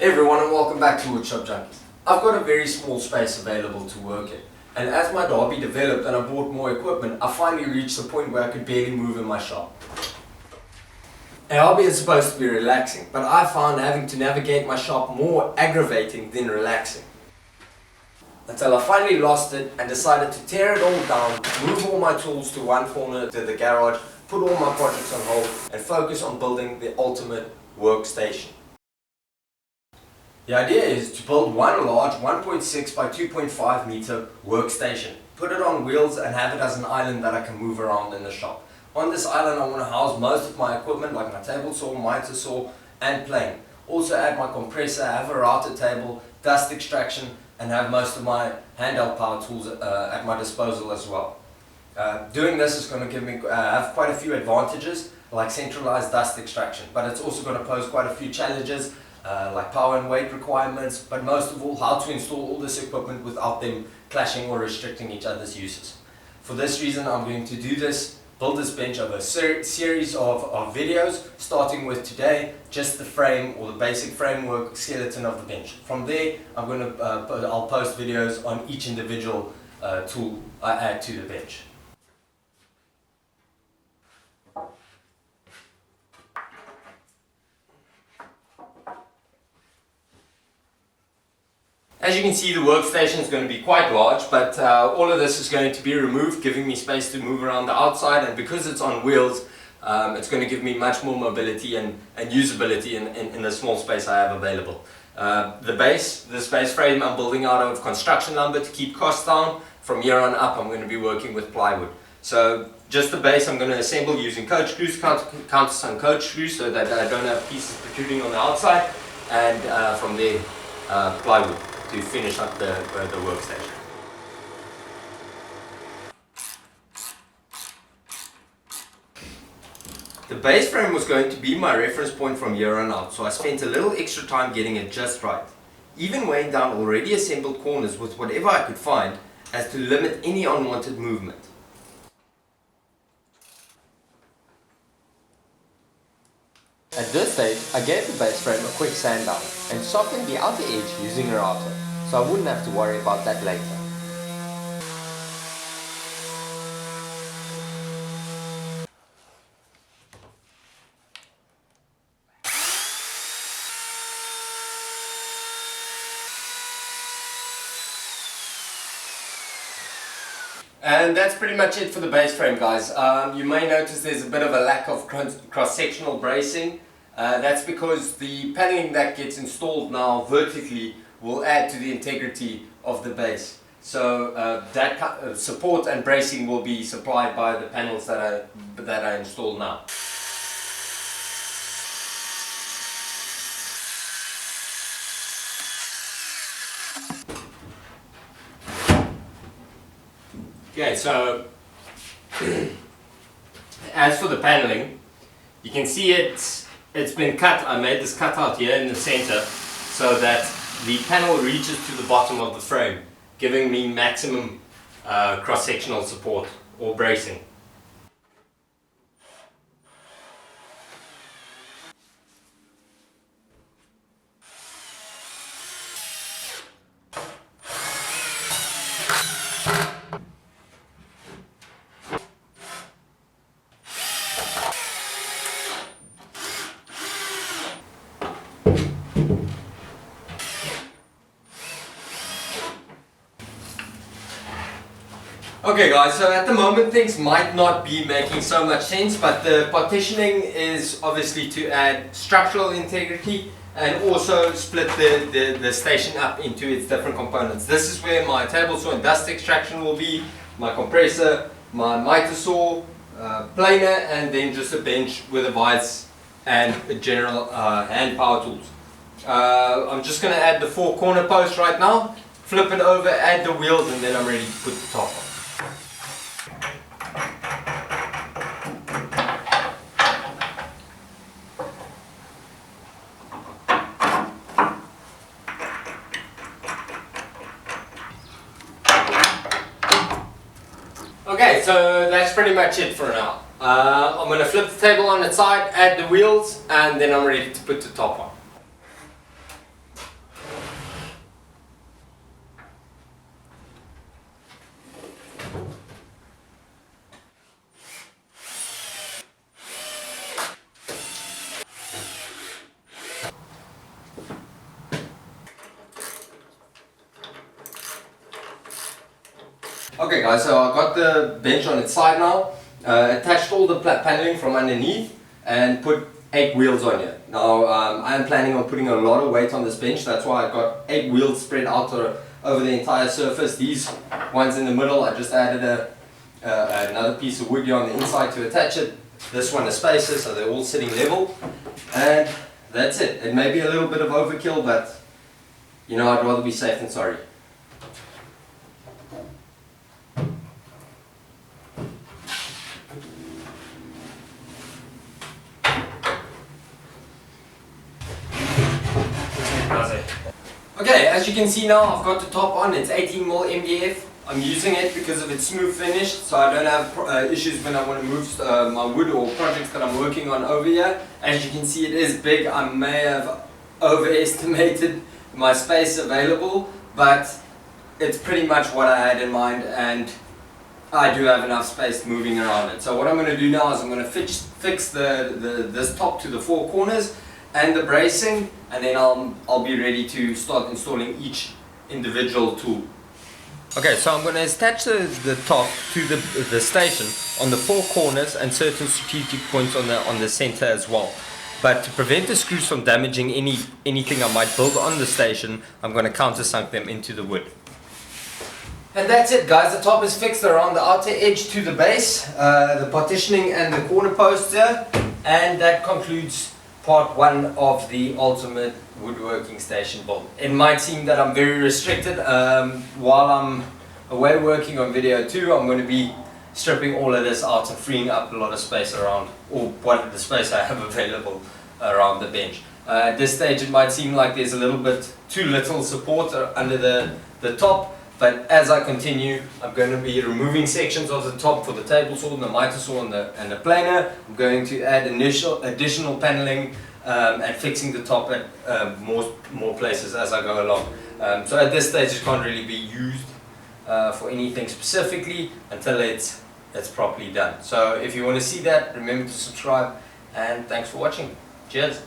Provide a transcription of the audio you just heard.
Hey everyone, and welcome back to Woodshop Junkies. I've got a very small space available to work in, and as my derby developed and I bought more equipment, I finally reached the point where I could barely move in my shop. A hobby is supposed to be relaxing, but I found having to navigate my shop more aggravating than relaxing. Until I finally lost it and decided to tear it all down, move all my tools to one corner to the garage, put all my projects on hold, and focus on building the ultimate workstation. The idea is to build one large 1.6 by 2.5 meter workstation, put it on wheels and have it as an island that I can move around in the shop. On this island I want to house most of my equipment like my table saw, miter saw and plane. Also add my compressor, have a router table, dust extraction and have most of my handheld power tools at my disposal as well. Doing this is going to give me have quite a few advantages like centralized dust extraction, but it's also going to pose quite a few challenges like power and weight requirements, but most of all how to install all this equipment without them clashing or restricting each other's uses. For this reason I'm going to build this bench over a series of videos, starting with today, just the frame or the basic framework skeleton of the bench. From there I'll post videos on each individual tool I add to the bench. As you can see, the workstation is going to be quite large, but all of this is going to be removed, giving me space to move around the outside, and because it's on wheels, it's going to give me much more mobility and usability in the small space I have available. The base frame I'm building out of construction lumber to keep costs down. From here on up I'm going to be working with plywood. So just the base I'm going to assemble using coach screws, countersunk coach screws, so that I don't have pieces protruding on the outside, and from there plywood to finish up the workstation. The base frame was going to be my reference point from here on out, so I spent a little extra time getting it just right, even weighing down already assembled corners with whatever I could find as to limit any unwanted movement. At this stage, I gave the base frame a quick sand down and softened the outer edge using a router, so I wouldn't have to worry about that later. And that's pretty much it for the base frame, guys. You may notice there's a bit of a lack of cross-sectional bracing. That's because the paneling that gets installed now vertically will add to the integrity of the base. So that support and bracing will be supplied by the panels that I install now. Okay, so as for the paneling, you can see it's been cut. I made this cutout here in the center so that the panel reaches to the bottom of the frame, giving me maximum cross-sectional support or bracing. Okay guys, so at the moment things might not be making so much sense, but the partitioning is obviously to add structural integrity and also split the station up into its different components. This is where my table saw and dust extraction will be, my compressor, my miter saw, planer, and then just a bench with a vise and a general hand power tools. I'm just going to add the 4 corner posts right now, flip it over, add the wheels, and then I'm ready to put the top on. Okay, so that's pretty much it for now. I'm going to flip the table on its side, add the wheels, and then I'm ready to put the top on. Okay guys, so I got the bench on its side now, attached all the paneling from underneath and put 8 wheels on here. Now I am planning on putting a lot of weight on this bench, that's why I got 8 wheels spread out over the entire surface. These ones in the middle, I just added another piece of wood here on the inside to attach it. This one is spacer, so they're all sitting level, and that's it. It may be a little bit of overkill, but you know, I'd rather be safe than sorry. Okay, as you can see now, I've got the top on. It's 18mm MDF. I'm using it because of its smooth finish, so I don't have issues when I want to move my wood or projects that I'm working on over here. As you can see, it is big. I may have overestimated my space available, but it's pretty much what I had in mind, and I do have enough space moving around it. So what I'm going to do now is I'm going to fix this top to the 4 corners and the bracing, and then I'll be ready to start installing each individual tool. Okay, so I'm going to attach the top to the station on the 4 corners and certain strategic points on the center as well. But to prevent the screws from damaging anything I might build on the station, I'm going to countersunk them into the wood. And that's it guys, the top is fixed around the outer edge to the base, the partitioning and the corner posts here, and that concludes part 1 of the ultimate woodworking station build. It might seem that I'm very restricted. While I'm away working on video 2, I'm going to be stripping all of this out and freeing up a lot of space around, or what the space I have available around the bench. At this stage it might seem like there's a little bit too little support under the top, but as I continue, I'm going to be removing sections of the top for the table saw and the miter saw and the planer. I'm going to add additional paneling and fixing the top at more places as I go along. So at this stage it can't really be used for anything specifically until it's properly done. So if you want to see that, remember to subscribe, and thanks for watching. Cheers!